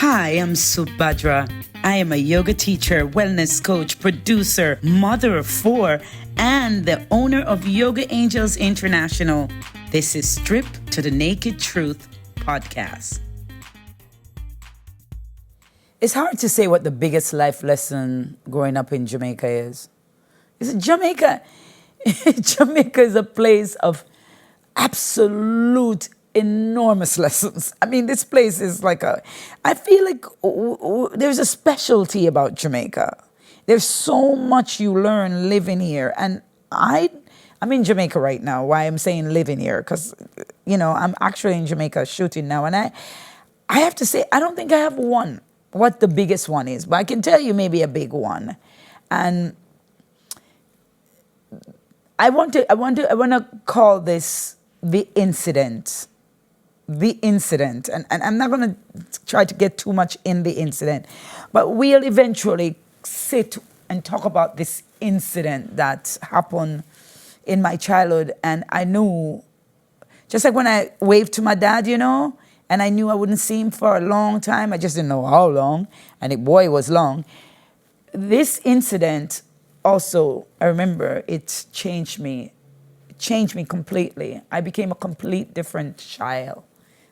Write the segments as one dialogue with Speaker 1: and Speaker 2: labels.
Speaker 1: Hi, I'm Subhadra. I am a yoga teacher, wellness coach, producer, mother of four, and the owner of Yoga Angels International. This is Strip to the Naked Truth podcast. It's hard to say what the biggest life lesson growing up in Jamaica is. Jamaica is a place of absolute enormous lessons. I mean, this place is I feel like there's a specialty about Jamaica. There's so much you learn living here. And I'm in Jamaica right now. Why I'm saying living here? Because, I'm actually in Jamaica shooting now. And I have to say, I don't think I have what the biggest one is. But I can tell you maybe a big one. And I want to call this the incident. The incident. And I'm not going to try to get too much in the incident, but we'll eventually sit and talk about this incident that happened in my childhood. And I knew, just like when I waved to my dad, and I knew I wouldn't see him for a long time. I just didn't know how long. And it was long. This incident also, I remember, it changed me completely. I became a complete different child.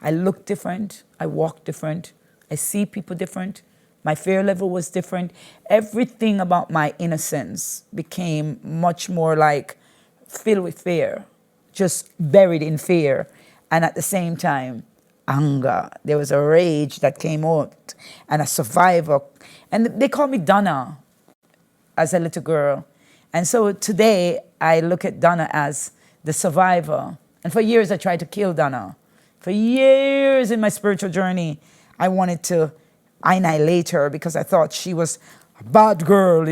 Speaker 1: I looked different. I walked different. I see people different. My fear level was different. Everything about my innocence became much more like filled with fear, just buried in fear. And at the same time, anger. There was a rage that came out and a survivor. And they called me Donna as a little girl. And so today I look at Donna as the survivor. And for years I tried to kill Donna. For years in my spiritual journey, I wanted to annihilate her because I thought she was a bad girl,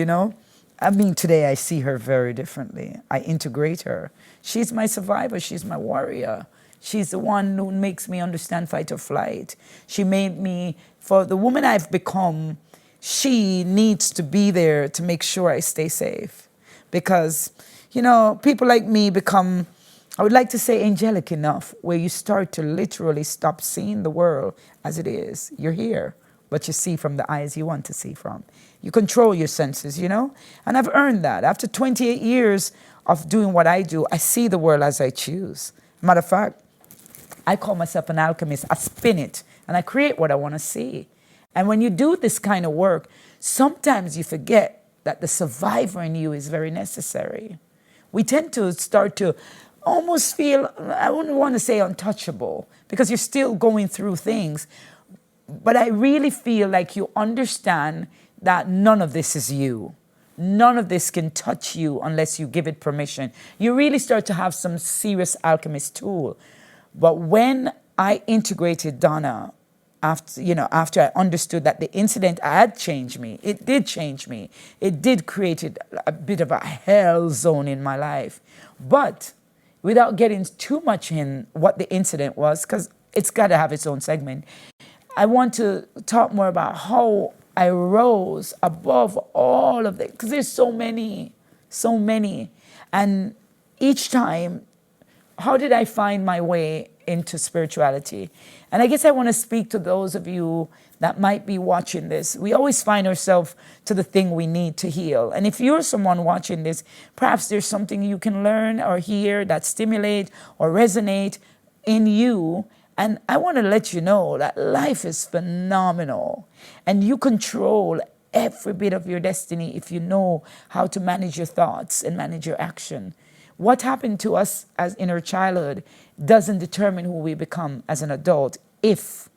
Speaker 1: I mean, today I see her very differently. I integrate her. She's my survivor. She's my warrior. She's the one who makes me understand fight or flight. She made me, for the woman I've become, she needs to be there to make sure I stay safe. Because, people like me become, I would like to say, angelic enough, where you start to literally stop seeing the world as it is. You're here, but you see from the eyes you want to see from. You control your senses, And I've earned that. After 28 years of doing what I do, I see the world as I choose. Matter of fact, I call myself an alchemist. I spin it, and I create what I want to see. And when you do this kind of work, sometimes you forget that the survivor in you is very necessary. We tend to start to almost feel, I wouldn't want to say untouchable, because you're still going through things. But I really feel like you understand that none of this is you. None of this can touch you unless you give it permission. You really start to have some serious alchemist tool. But when I integrated Donna, after I understood that the incident had changed me, it did change me. It did create a bit of a hell zone in my life. But without getting too much in what the incident was, because it's got to have its own segment, I want to talk more about how I rose above all of it, because there's so many. And each time, how did I find my way into spirituality? And I guess I want to speak to those of you that might be watching this. We always find ourselves to the thing we need to heal. And if you're someone watching this, perhaps there's something you can learn or hear that stimulate or resonate in you. And I want to let you know that life is phenomenal. And you control every bit of your destiny if you know how to manage your thoughts and manage your action. What happened to us as in our childhood doesn't determine who we become as an adult if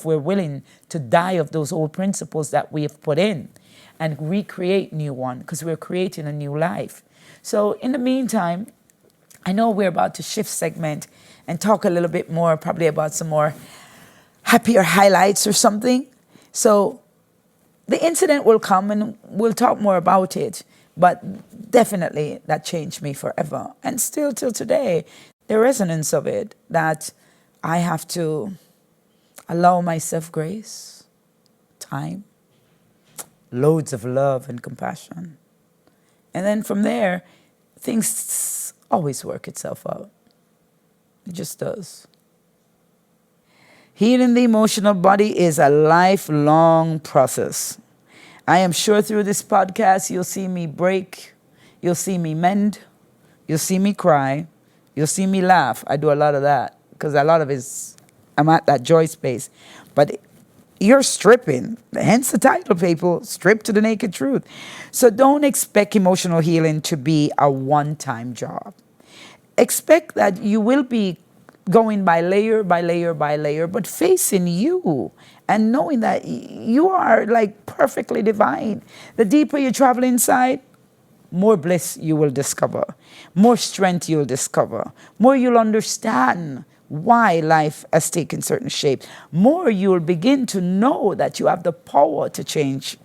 Speaker 1: we're willing to die of those old principles that we have put in and recreate new one, because we're creating a new life. So in the meantime, I know we're about to shift segment and talk a little bit more, probably about some more happier highlights or something. So the incident will come and we'll talk more about it. But definitely that changed me forever. And still till today, the resonance of it, that I have to allow myself grace, time, loads of love and compassion. And then from there, things always work itself out. It just does. Healing the emotional body is a lifelong process. I am sure through this podcast, you'll see me break, you'll see me mend, you'll see me cry, you'll see me laugh. I do a lot of that because a lot of it's, I'm at that joy space. But you're stripping, hence the title, people, Strip to the Naked Truth. So don't expect emotional healing to be a one-time job. Expect that you will be going by layer by layer by layer, but facing you and knowing that you are like perfectly divine. The deeper you travel inside, more bliss you will discover, more strength you'll discover, more you'll understand why life has taken certain shape, more you'll begin to know that you have the power to change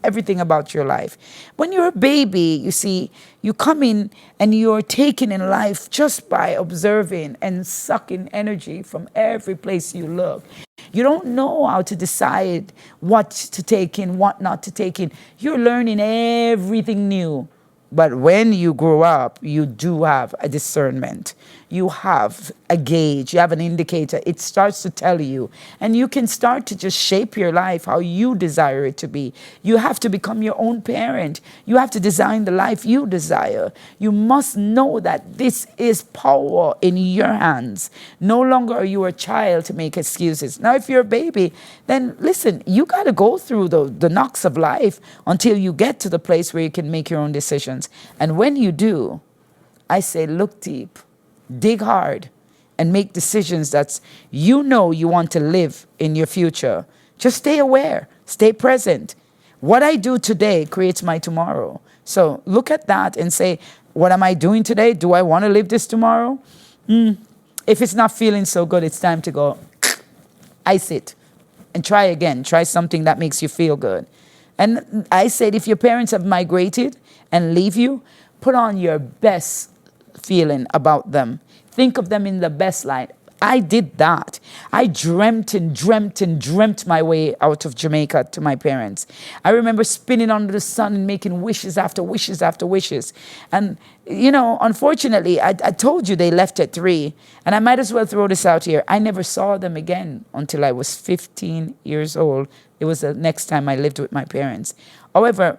Speaker 1: everything about your life. When you're a baby, you see, you come in and you're taken in life just by observing and sucking energy from every place you look. You don't know how to decide what to take in, what not to take in. You're learning everything new. But when you grow up, you do have a discernment. You have a gauge, you have an indicator. It starts to tell you. And you can start to just shape your life how you desire it to be. You have to become your own parent. You have to design the life you desire. You must know that this is power in your hands. No longer are you a child to make excuses. Now, if you're a baby, then listen, you got to go through the knocks of life until you get to the place where you can make your own decisions. And when you do, I say, look deep, dig hard, and make decisions that you know you want to live in your future. Just stay aware, stay present. What I do today creates my tomorrow. So look at that and say, what am I doing today? Do I want to live this tomorrow? If it's not feeling so good, it's time to go ice it and try again. Try something that makes you feel good. And I said, if your parents have migrated and leave you, put on your best feeling about them. Think of them in the best light. I did that. I dreamt and dreamt and dreamt my way out of Jamaica to my parents. I remember spinning under the sun and making wishes after wishes after wishes. And, you know, unfortunately, I told you they left at 3. And I might as well throw this out here. I never saw them again until I was 15 years old. It was the next time I lived with my parents. However,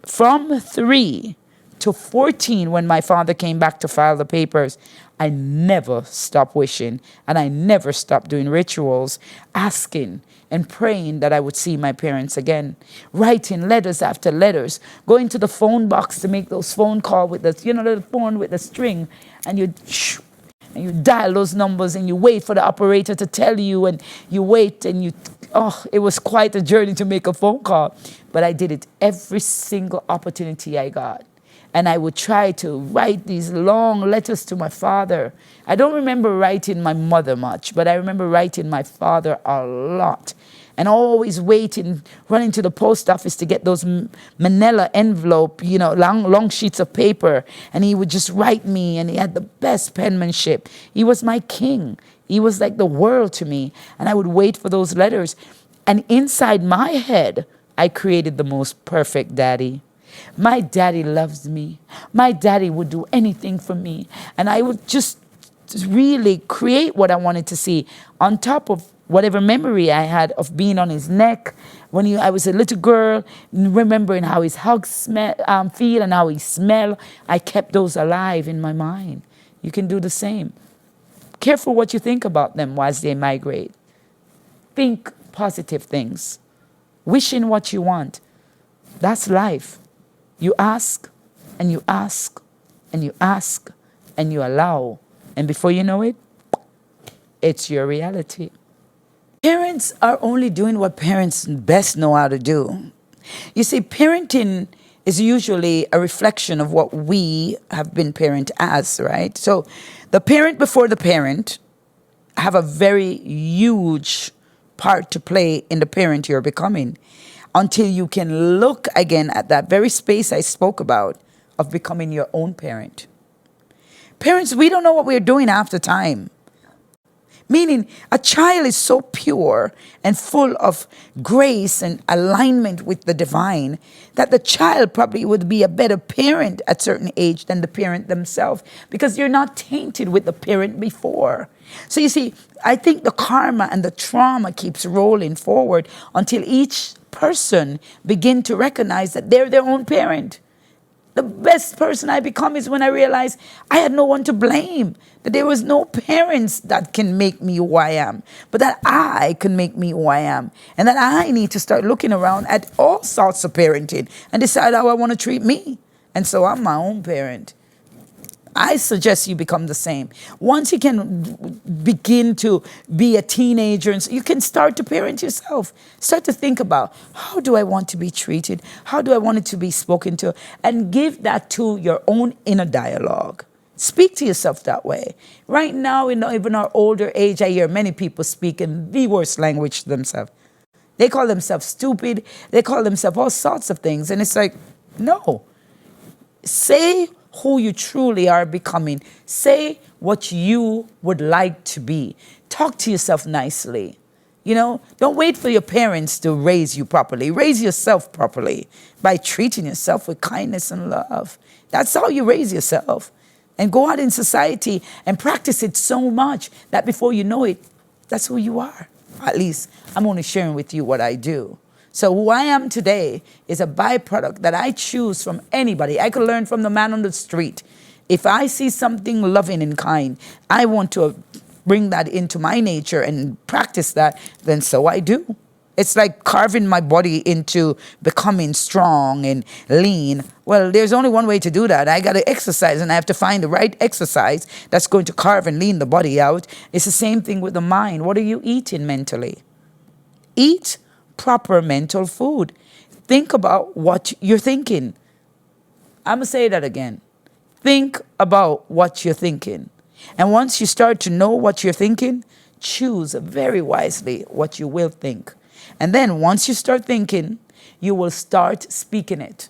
Speaker 1: from 3 to 14, when my father came back to file the papers, I never stopped wishing, and I never stopped doing rituals, asking and praying that I would see my parents again, writing letters after letters, going to the phone box to make those phone calls with the, you know, the phone with the string, and you dial those numbers and you wait for the operator to tell you, and you wait and you, oh, it was quite a journey to make a phone call, but I did it every single opportunity I got. And I would try to write these long letters to my father. I don't remember writing my mother much, but I remember writing my father a lot. And always waiting, running to the post office to get those manila envelope, you know, long sheets of paper. And he would just write me, and he had the best penmanship. He was my king. He was like the world to me. And I would wait for those letters. And inside my head, I created the most perfect daddy. My daddy loves me. My daddy would do anything for me. And I would just really create what I wanted to see on top of whatever memory I had of being on his neck when I was a little girl, remembering how his hugs feel and how he smell. I kept those alive in my mind. You can do the same. Careful what you think about them whilst they migrate. Think positive things. Wishing what you want. That's life. You ask, and you ask, and you ask, and you allow. And before you know it, it's your reality. Parents are only doing what parents best know how to do. You see, parenting is usually a reflection of what we have been parent as, right? So the parent before the parent have a very huge part to play in the parent you're becoming, until you can look again at that very space I spoke about of becoming your own parent. Parents, we don't know what we're doing half the time. Meaning, a child is so pure and full of grace and alignment with the divine that the child probably would be a better parent at certain age than the parent themselves, because you're not tainted with the parent before. So you see, I think the karma and the trauma keeps rolling forward until each person begin to recognize that they're their own parent. The best person I become is when I realize I had no one to blame, that there was no parents that can make me who I am, but that I can make me who I am. And that I need to start looking around at all sorts of parenting and decide how I want to treat me. And so I'm my own parent. I suggest you become the same. Once you can begin to be a teenager, and so you can start to parent yourself. Start to think about, how do I want to be treated? How do I want it to be spoken to? And give that to your own inner dialogue. Speak to yourself that way. Right now, in even our older age, I hear many people speak in the worst language to themselves. They call themselves stupid. They call themselves all sorts of things. And it's like, no. Say who you truly are becoming. Say what you would like to be. Talk to yourself nicely. You know, don't wait for your parents to raise you properly. Raise yourself properly by treating yourself with kindness and love. That's how you raise yourself. And go out in society and practice it so much that before you know it, that's who you are. At least I'm only sharing with you what I do. So who I am today is a byproduct that I choose from anybody. I could learn from the man on the street. If I see something loving and kind, I want to bring that into my nature and practice that, then so I do. It's like carving my body into becoming strong and lean. Well, there's only one way to do that. I got to exercise, and I have to find the right exercise that's going to carve and lean the body out. It's the same thing with the mind. What are you eating mentally? Eat proper mental food. Think about what you're thinking. I'm going to say that again. Think about what you're thinking. And once you start to know what you're thinking, choose very wisely what you will think. And then once you start thinking, you will start speaking it.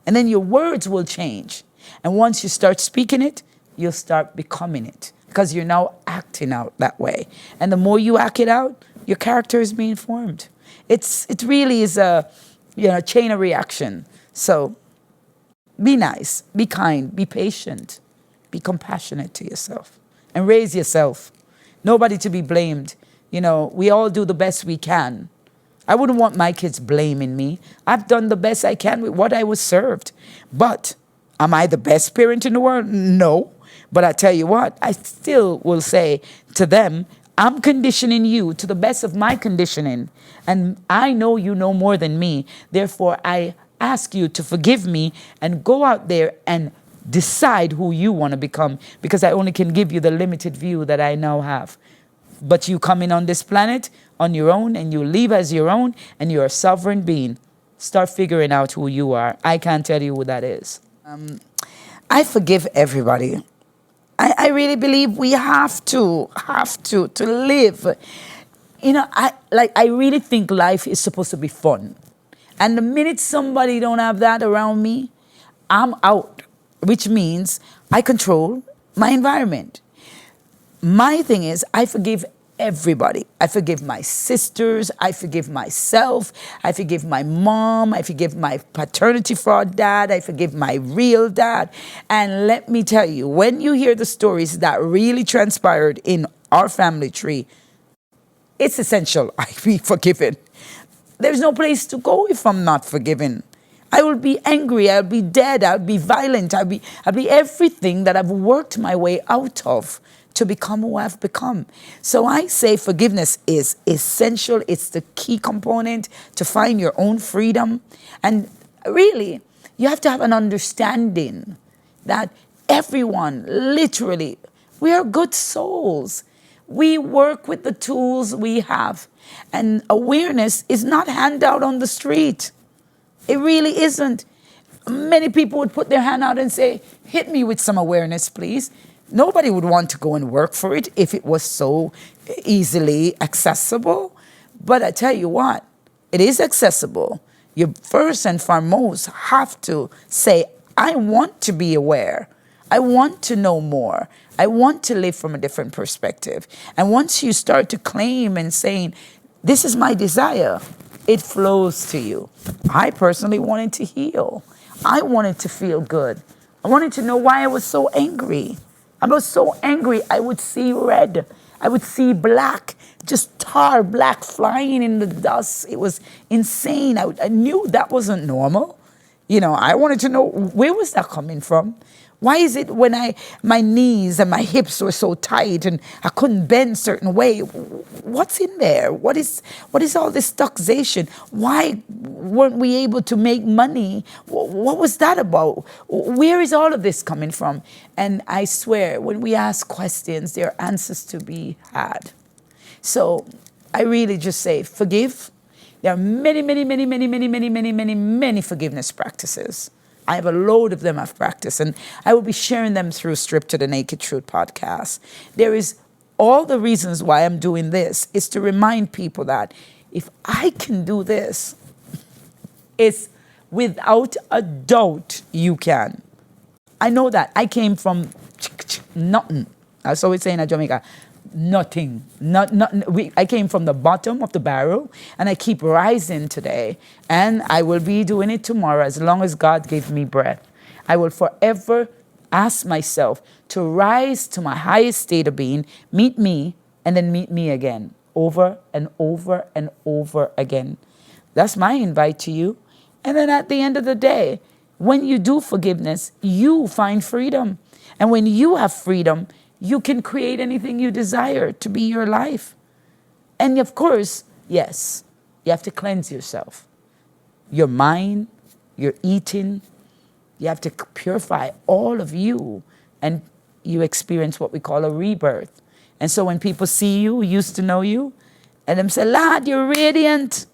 Speaker 1: And then your words will change. And once you start speaking it, you'll start becoming it, because you're now acting out that way. And the more you act it out, your character is being formed. It really is a chain of reaction. So be nice, be kind, be patient, be compassionate to yourself, and raise yourself. Nobody to be blamed. You know, we all do the best we can. I wouldn't want my kids blaming me. I've done the best I can with what I was served. But am I the best parent in the world? No. But I tell you what, I still will say to them, I'm conditioning you to the best of my conditioning. And I know you know more than me. Therefore, I ask you to forgive me and go out there and decide who you want to become, because I only can give you the limited view that I now have. But you come in on this planet on your own, and you leave as your own, and you're a sovereign being. Start figuring out who you are. I can't tell you who that is. I forgive everybody. I really believe we have to live. You know, I really think life is supposed to be fun. And the minute somebody don't have that around me, I'm out, which means I control my environment. My thing is, I forgive everybody. I forgive my sisters. I forgive myself. I forgive my mom. I forgive my paternity fraud dad. I forgive my real dad. And let me tell you, when you hear the stories that really transpired in our family tree, it's essential I be forgiven. There's no place to go if I'm not forgiven. I will be angry. I'll be dead. I'll be violent. I'll be everything that I've worked my way out of to become who I've become. So I say forgiveness is essential. It's the key component to find your own freedom. And really, you have to have an understanding that everyone, literally, we are good souls. We work with the tools we have. And awareness is not handed out on the street. It really isn't. Many people would put their hand out and say, hit me with some awareness, please. Nobody would want to go and work for it if it was so easily accessible. But I tell you what, it is accessible. You first and foremost have to say, I want to be aware. I want to know more. I want to live from a different perspective. And once you start to claim and saying, this is my desire, it flows to you. I personally wanted to heal. I wanted to feel good. I wanted to know why I was so angry. I was so angry, I would see red. I would see black, just tar black flying in the dust. It was insane. I knew that wasn't normal. I wanted to know, where was that coming from? Why is it when my knees and my hips were so tight and I couldn't bend a certain way? What's in there? What is all this taxation? Why weren't we able to make money? What was that about? Where is all of this coming from? And I swear, when we ask questions, there are answers to be had. So I really just say, forgive. There are many, many, many, many, many, many, many, many, many forgiveness practices. I have a load of them I've practiced, and I will be sharing them through Strip to the Naked Truth podcast. There is all the reasons why I'm doing this is to remind people that if I can do this, it's without a doubt you can. I know that. I came from nothing. That's what we say in Jamaica. Nothing. I came from the bottom of the barrel, and I keep rising today, and I will be doing it tomorrow as long as God gives me breath. I will forever ask myself to rise to my highest state of being, meet me, and then meet me again, over and over and over again. That's my invite to you. And then at the end of the day, when you do forgiveness, you find freedom. And when you have freedom, you can create anything you desire to be your life. And of course, yes, you have to cleanse yourself. Your mind, your eating, you have to purify all of you, and you experience what we call a rebirth. And so when people see you, used to know you, and them say, lad, you're radiant.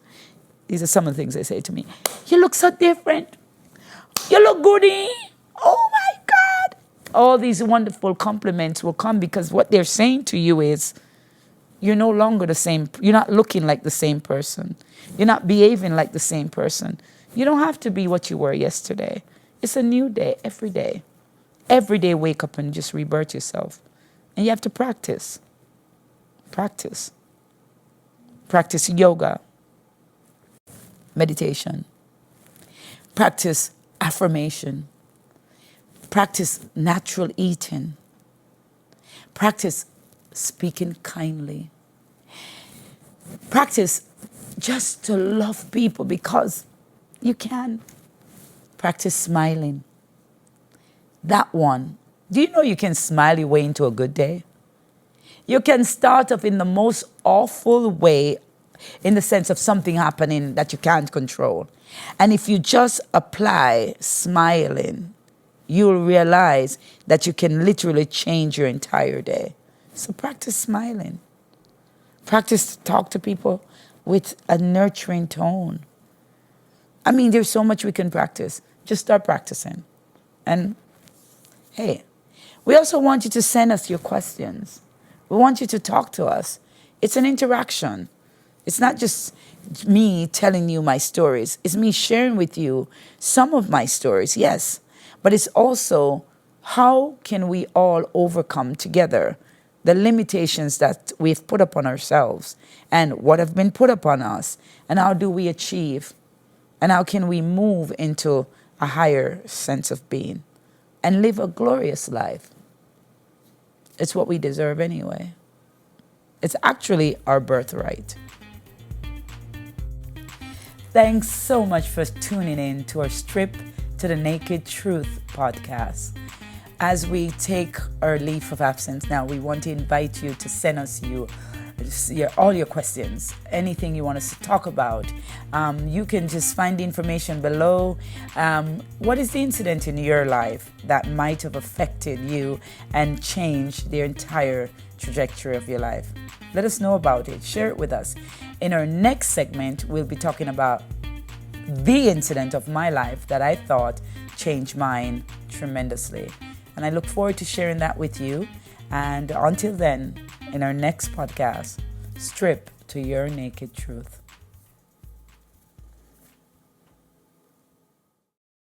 Speaker 1: These are some of the things they say to me. You look so different. You look goody. Oh my God. All these wonderful compliments will come because what they're saying to you is, you're no longer the same. You're not looking like the same person. You're not behaving like the same person. You don't have to be what you were yesterday. It's a new day every day. Every day wake up and just rebirth yourself. And you have to practice. Practice. Practice yoga, meditation. Practice affirmation. Practice natural eating. Practice speaking kindly. Practice just to love people because you can. Practice smiling. That one. Do you know you can smile your way into a good day? You can start off in the most awful way, in the sense of something happening that you can't control. And if you just apply smiling, you'll realize that you can literally change your entire day. So practice smiling. Practice to talk to people with a nurturing tone. I mean, there's so much we can practice. Just start practicing. And hey, we also want you to send us your questions. We want you to talk to us. It's an interaction. It's not just me telling you my stories. It's me sharing with you some of my stories, yes. But it's also, how can we all overcome together the limitations that we've put upon ourselves and what have been put upon us, and how do we achieve, and how can we move into a higher sense of being and live a glorious life? It's what we deserve anyway. It's actually our birthright. Thanks so much for tuning in to our Strip to the Naked Truth podcast. As we take our leave of absence now, we want to invite you to send us all your questions, anything you want us to talk about. You can just find the information below. What is the incident in your life that might have affected you and changed the entire trajectory of your life? Let us know about it. Share it with us. In our next segment, we'll be talking about the incident of my life that I thought changed mine tremendously. And I look forward to sharing that with you. And until then, in our next podcast, strip to your naked truth.